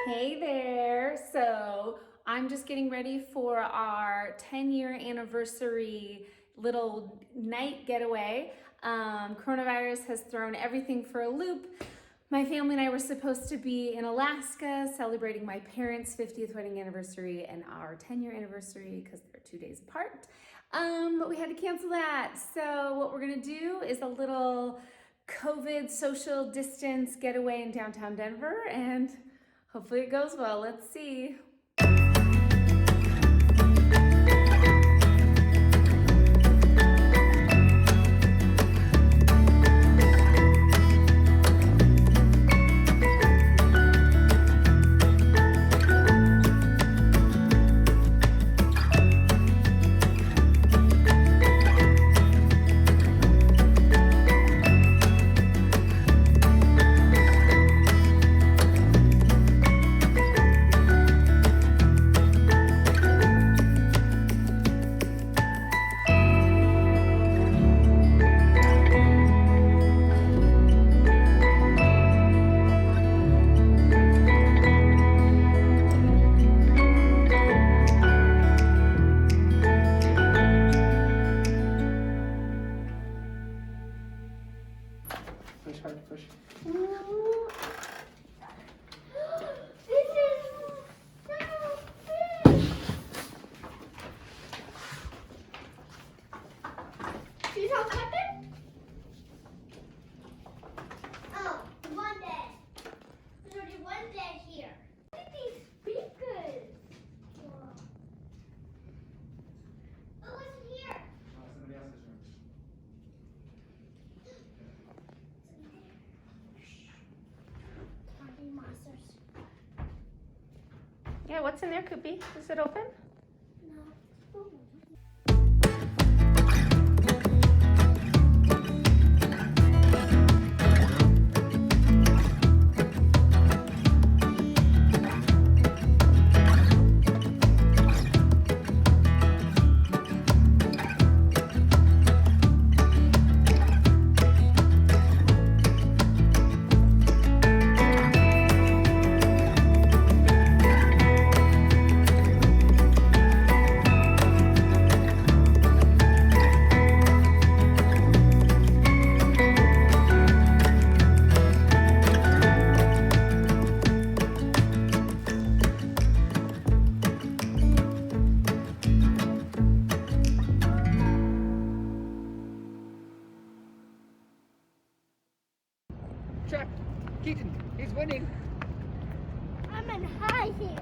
Hey there. So I'm just getting ready for our 10-year anniversary little night getaway. Coronavirus has thrown everything for a loop. My family and I were supposed to be in Alaska celebrating my parents' 50th wedding anniversary and our 10-year anniversary because they're 2 days apart. But we had to cancel that. So what we're gonna do is a little COVID social distance getaway in downtown Denver, and hopefully it goes well. Let's see. Push hard, push. See how happened? Oh, one day. There's only one day here. Look at these speakers. Oh, listen here. Somebody else's room. Party monsters. Yeah, what's in there, Koopy? Is it open? No. Trap! Keaton, he's winning! I'm in high heels.